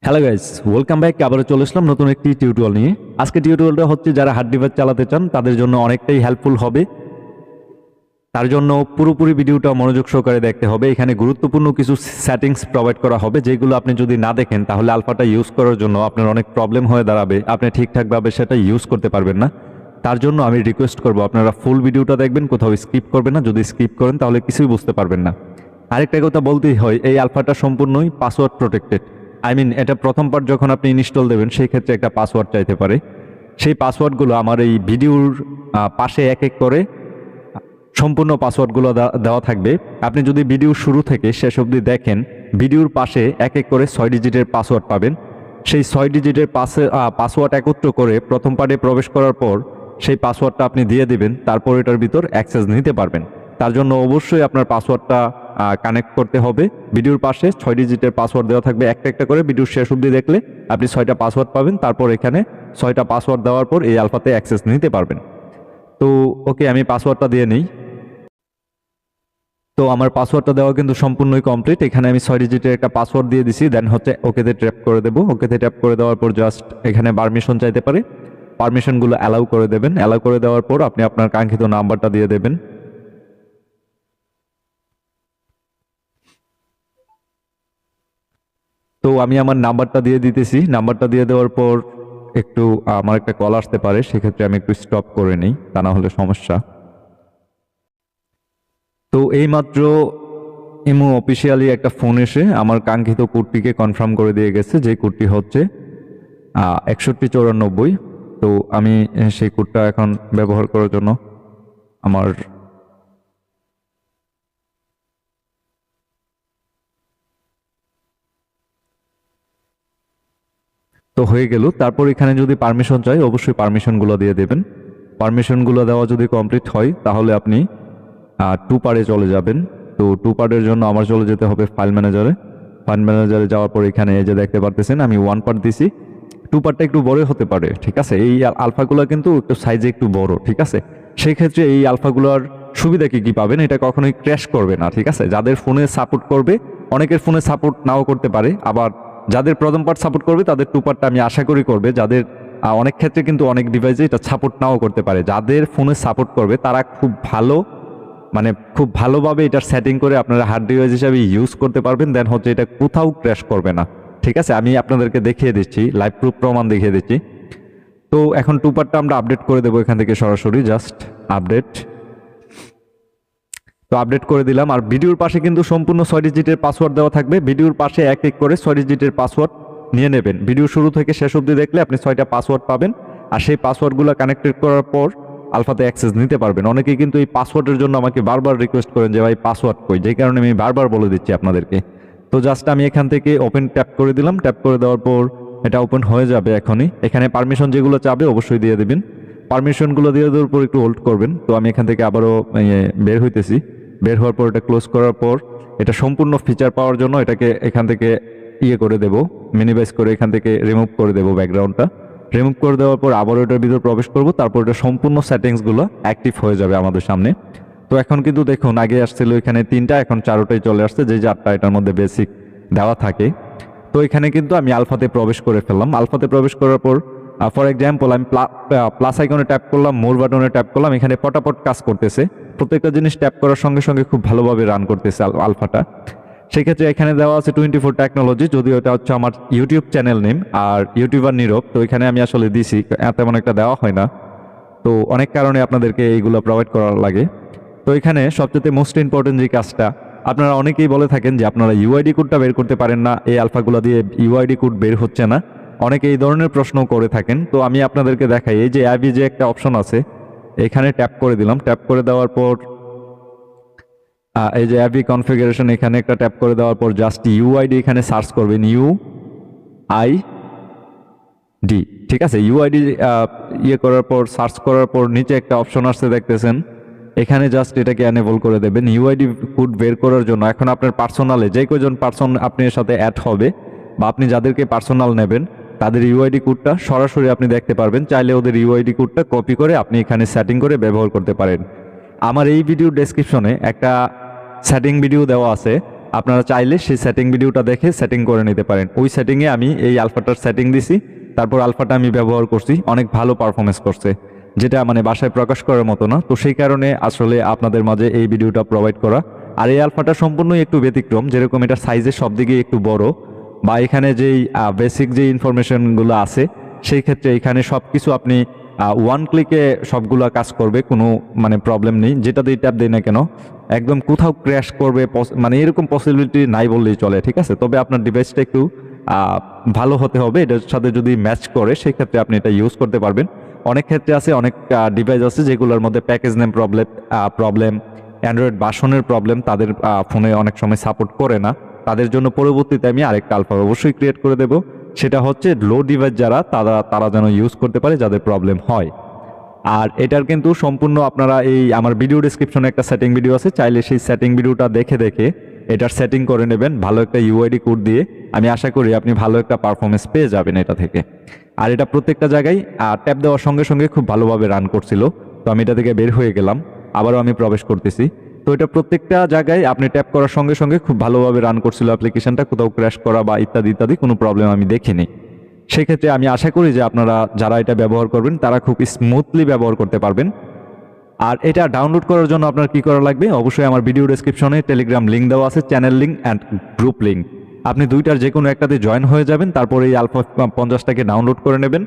Hello guys, welcome back. আবারও চলে আসলাম নতুন একটি টিউটোরিয়াল নিয়ে। আজকে টিউটোরিয়ালটা হচ্ছে যারা হার্ড ডিভাইস চালাতে চান তাদের জন্য অনেকটাই হেল্পফুল হবে। তার জন্য পুরোপুরি ভিডিওটা মনোযোগ সহকারে দেখতে হবে। এখানে গুরুত্বপূর্ণ কিছু সেটিংস প্রোভাইড করা হবে, যেগুলো আপনি যদি না দেখেন তাহলে আলফাটা ইউজ করার জন্য আপনার অনেক প্রবলেম হয়ে দাঁড়াবে। আপনি ঠিকঠাকভাবে সেটা ইউজ করতে পারবেন না। তার জন্য আমি রিকোয়েস্ট করব আপনারা ফুল ভিডিওটা দেখবেন, কোথাও স্কিপ করবেন না। যদি স্কিপ করেন তাহলে কিছুই বুঝতে পারবেন না। আরেকটা কথা বলতেই হয়, এই আলফাটা সম্পূর্ণই পাসওয়ার্ড প্রোটেক্টেড। এটা প্রথম পার্ট যখন আপনি ইনস্টল দেবেন সেই ক্ষেত্রে একটা পাসওয়ার্ড চাইতে পারে। সেই পাসওয়ার্ডগুলো আমার এই ভিডিওর পাশে এক এক করে সম্পূর্ণ পাসওয়ার্ডগুলো দেওয়া থাকবে। আপনি যদি ভিডিও শুরু থেকে শেষ অবধি দেখেন, ভিডিওর পাশে এক এক করে 6 ডিজিটের পাসওয়ার্ড পাবেন। সেই 6 ডিজিটের পাসওয়ার্ড একত্র করে প্রথম পার্টে প্রবেশ করার পর সেই পাসওয়ার্ডটা আপনি দিয়ে দিবেন, তারপর এটার ভিতর অ্যাক্সেস নিতে পারবেন। তার জন্য অবশ্যই আপনার পাসওয়ার্ডটা কানেক্ট করতে হবে। ভিডিওর পাশে 6 ডিজিটের পাসওয়ার্ড দেওয়া থাকবে, একটা একটা করে। ভিডিওর শেষ অবধি দেখলে আপনি 6টা পাসওয়ার্ড পাবেন। তারপর এখানে 6টা পাসওয়ার্ড দেওয়ার পর এই আলফাতে অ্যাক্সেস নিতে পারবেন। তো ওকে, আমি পাসওয়ার্ডটা দিয়ে নিই। তো আমার পাসওয়ার্ডটা দেওয়া কিন্তু সম্পূর্ণই কমপ্লিট। এখানে আমি 6 ডিজিটের একটা পাসওয়ার্ড দিয়ে দিছি। দেন হচ্ছে ওকেতে ট্যাপ করে দেবো। ওকেতে ট্যাপ করে দেওয়ার পর জাস্ট এখানে পারমিশন চাইতে পারে, পারমিশনগুলো অ্যালাউ করে দেবেন। অ্যালাউ করে দেওয়ার পর আপনি আপনার কাঙ্ক্ষিত নাম্বারটা দিয়ে দেবেন। তো আমি আমার নাম্বারটা দিয়ে দিতেছি। নাম্বারটা দিয়ে দেওয়ার পর একটু আমার একটা কল আসতে পারে, সেক্ষেত্রে আমি একটু স্টপ করে নিই, তা না হলে সমস্যা। তো এইমাত্র ইমো অফিসিয়ালি একটা ফোন এসে আমার কাঙ্ক্ষিত কোডটিকে কনফার্ম করে দিয়ে গেছে, যে কোডটি হচ্ছে 6194। তো আমি সেই কোডটা এখন ব্যবহার করার জন্য আমার তো হয়ে গেল। তারপর এখানে যদি পারমিশন চাই, অবশ্যই পারমিশনগুলো দিয়ে দেবেন। পারমিশনগুলো দেওয়া যদি কমপ্লিট হয় তাহলে আপনি 2 পার্টে চলে যাবেন। তো 2 পার্টের জন্য আমার চলে যেতে হবে ফাইল ম্যানেজারে। ফাইল ম্যানেজারে যাওয়ার পর এখানে এই যে দেখতে পারতেছেন আমি 1 পার্ট দিছি। 2 পার্টটা একটু বড় হতে পারে, ঠিক আছে। এই আলফাগুলো কিন্তু একটু সাইজে একটু বড়, ঠিক আছে। সেই ক্ষেত্রে এই আলফাগুলোর সুবিধা কি পাবেন, এটা কখনোই ক্র্যাশ করবে না, ঠিক আছে। যাদের ফোনে সাপোর্ট করবে, অনেকের ফোনে সাপোর্ট নাও করতে পারে, আবার যাদের প্রথম পার্ট সাপোর্ট করবে তাদের 2 পার্টটা আমি আশা করি করবে। যাদের অনেক ক্ষেত্রে কিন্তু অনেক ডিভাইসে এটা সাপোর্ট নাও করতে পারে। যাদের ফোনে সাপোর্ট করবে তারা খুব ভালোভাবে এটার সেটিং করে আপনারা হার্ড ডিভাইস হিসাবে ইউজ করতে পারবেন। দেন হচ্ছে এটা কোথাও ক্র্যাশ করবে না, ঠিক আছে। আমি আপনাদেরকে দেখিয়ে দিচ্ছি, লাইভ প্রুফ প্রমাণ দেখিয়ে দিচ্ছি। তো এখন 2 পার্টটা আমরা আপডেট করে দেবো এখান থেকে সরাসরি, জাস্ট আপডেট। তো আপডেট করে দিলাম। আর ভিডিওর পাশে কিন্তু সম্পূর্ণ 6 ডিজিটের পাসওয়ার্ড দেওয়া থাকবে। ভিডিওর পাশে এক এক করে 6 ডিজিটের পাসওয়ার্ড নিয়ে নেবেন। ভিডিও শুরু থেকে শেষ অবধি দেখলে আপনি 6টা পাসওয়ার্ড পাবেন। আর সেই পাসওয়ার্ডগুলো কানেক্টেড করার পর আলফাতে অ্যাক্সেস নিতে পারবেন। অনেকেই কিন্তু এই পাসওয়ার্ডের জন্য আমাকে বারবার রিকোয়েস্ট করেন যে ভাই পাসওয়ার্ড কই, যেই কারণে আমি বারবার বলে দিচ্ছি আপনাদেরকে। তো জাস্ট আমি এখান থেকে ওপেন ট্যাপ করে দিলাম। ট্যাপ করে দেওয়ার পর এটা ওপেন হয়ে যাবে এখনই। এখানে পারমিশন যেগুলো চাবে অবশ্যই দিয়ে দেবেন। পারমিশনগুলো দিয়ে দেওয়ার পর একটু হোল্ড করবেন। তো আমি এখান থেকে আবারও বের হইতেছি। বের হওয়ার পর এটা ক্লোজ করার পর এটা সম্পূর্ণ ফিচার পাওয়ার জন্য এটাকে এখান থেকে করে দেবো, মিনিমাইজ করে এখান থেকে রিমুভ করে দেবো ব্যাকগ্রাউন্ডটা। রিমুভ করে দেওয়ার পর আবারও এটার ভিতর প্রবেশ করব। তারপর এটা সম্পূর্ণ সেটিংসগুলো অ্যাক্টিভ হয়ে যাবে আমাদের সামনে। তো এখন কিন্তু দেখুন, আগে আসছিল এখানে 3টা, এখন 4টাই চলে আসছে, যে 4টা এটার মধ্যে বেসিক দেওয়া থাকে। তো এখানে কিন্তু আমি আলফাতে প্রবেশ করে ফেললাম। আলফাতে প্রবেশ করার পর ফর এক্সাম্পল আমি প্লাস আইকনে ট্যাপ করলাম, মোর বাটনে ট্যাপ করলাম। এখানে পটাপট কাজ করতেছে, প্রত্যেকটা জিনিস ট্যাপ করার সঙ্গে সঙ্গে খুব ভালোভাবে রান করতেছে আলফাটা। সেক্ষেত্রে এখানে দেওয়া আছে 24 টেকনোলজি, যদিও এটা হচ্ছে আমার ইউটিউব চ্যানেল নেম আর ইউটিউবার নীরব। তো এখানে আমি আসলে দিছি, তেমন একটা দেওয়া হয় না। তো অনেক কারণে আপনাদেরকে এইগুলো প্রোভাইড করা লাগে। তো এখানে সবচেয়ে মোস্ট ইম্পর্টেন্ট যে কাজটা, আপনারা অনেকেই বলে থাকেন যে আপনারা ইউআইডি কোডটা বের করতে পারেন না, এই আলফাগুলো দিয়ে ইউআইডি কোড বের হচ্ছে না। অনেকে এই ধরনের প্রশ্ন করে থাকেন। তো আমি আপনাদেরকে দেখাই, এই যে অ্যাবি যে একটা অপশন আছে, এখানে ট্যাপ করে দিলাম। ট্যাপ করে দেওয়ার পর এই যে অ্যাবি কনফিগারেশন, এখানে একটা ট্যাপ করে দেওয়ার পর জাস্ট ইউআইডি এখানে সার্চ করবেন, ইউআইডি, ঠিক আছে। ইউআইডি করার পর সার্চ করার পর নিচে একটা অপশন আসছে দেখতেছেন, এখানে জাস্ট এটাকে এনেবল করে দেবেন। ইউআইডি কোড বের করার জন্য এখন আপনার পার্সোনালে যে কয়জন পার্সন আপনার সাথে অ্যাড হবে বা আপনি যাদেরকে পার্সোনাল নেবেন তাদের ইউআইডি কোডটা সরাসরি আপনি দেখতে পারবেন। চাইলে ওদের ইউআইডি কোডটা কপি করে আপনি এখানে সেটিং করে ব্যবহার করতে পারেন। আমার এই ভিডিও ডেসক্রিপশনে একটা সেটিং ভিডিও দেওয়া আছে, আপনারা চাইলে সেই সেটিং ভিডিওটা দেখে সেটিং করে নিতে পারেন। ওই সেটিংয়ে আমি এই আলফাটার সেটিং দিছি, তারপর আলফাটা আমি ব্যবহার করছি, অনেক ভালো পারফরমেন্স করছে, যেটা মানে বাসায় প্রকাশ করার মতো না। তো সেই কারণে আসলে আপনাদের মাঝে এই ভিডিওটা প্রোভাইড করা। আর এই আলফাটা সম্পূর্ণই একটু ব্যতিক্রম, যেরকম এটা সাইজের সব দিকে একটু বড়, বা এখানে যেই বেসিক যে ইনফরমেশনগুলো আছে সেই ক্ষেত্রে এখানে সব কিছু আপনি ওয়ান ক্লিকে সবগুলো কাজ করবে, কোনো মানে প্রবলেম নেই। যেটা দিয়ে ট্যাপ দেয় না কেন একদম কোথাও ক্র্যাশ করবে মানে এরকম পসিবিলিটি নাই বললেই চলে, ঠিক আছে। তবে আপনার ডিভাইসটা একটু ভালো হতে হবে, এটার সাথে যদি ম্যাচ করে সেই ক্ষেত্রে আপনি এটা ইউজ করতে পারবেন। অনেক ক্ষেত্রে আছে, অনেক ডিভাইস আছে যেগুলোর মধ্যে প্যাকেজ নেম প্রবলেম অ্যান্ড্রয়েড ভার্সনের প্রবলেম, তাদের ফোনে অনেক সময় সাপোর্ট করে না। তাদের জন্য পরবর্তীতে আমি আরেকটা আলফা অবশ্যই ক্রিয়েট করে দেব, সেটা হচ্ছে লো ডিভাইস যারা তারা যেন ইউজ করতে পারে, যাদের প্রবলেম হয়। আর এটার কিন্তু সম্পূর্ণ আপনারা এই আমার ভিডিও ডেসক্রিপশনে একটা সেটিং ভিডিও আছে, চাইলে সেই সেটিং ভিডিওটা দেখে এটার সেটিং করে নেবেন ভালো একটা ইউআইডি কোড দিয়ে। আমি আশা করি আপনি ভালো একটা পারফরমেন্স পেয়ে যাবেন এটা থেকে। আর এটা প্রত্যেকটা জায়গায় ট্যাপ দেওয়ার সঙ্গে সঙ্গে খুব ভালোভাবে রান করছিল। তো আমি এটা থেকে বের হয়ে গেলাম, আবারও আমি প্রবেশ করতেছি। তো এটা প্রত্যেকটা জায়গায় আপনি ট্যাপ করার সঙ্গে সঙ্গে খুব ভালোভাবে রান করছিল অ্যাপ্লিকেশনটা, কোথাও ক্র্যাশ করা বা ইত্যাদি ইত্যাদি কোনো প্রবলেম আমি দেখিনি। সেক্ষেত্রে আমি আশা করি যে আপনারা যারা এটা ব্যবহার করবেন তারা খুব স্মুথলি ব্যবহার করতে পারবেন। আর এটা ডাউনলোড করার জন্য আপনার কি করা লাগবে, অবশ্যই আমার ভিডিও ডেসক্রিপশনে টেলিগ্রাম লিঙ্ক দেওয়া আছে, channel link and group link. আপনি দুইটার যে কোনো একটাতে জয়েন হয়ে যাবেন, তারপরে এই আলফা 50টাকে ডাউনলোড করে নেবেন।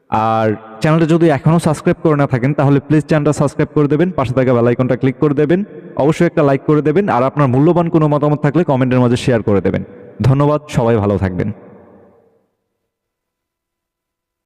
আর চ্যানেলটা যদি এখনও সাবস্ক্রাইব করে না থাকেন তাহলে প্লিজ চ্যানেলটা সাবস্ক্রাইব করে দেবেন, পাশে থাকা বেল আইকনটা ক্লিক করে দেবেন, অবশ্যই একটা লাইক করে দেবেন। আর আপনার মূল্যবান কোনো মতামত থাকলে কমেন্টের মাঝে শেয়ার করে দেবেন। ধন্যবাদ, সবাই ভালো থাকবেন।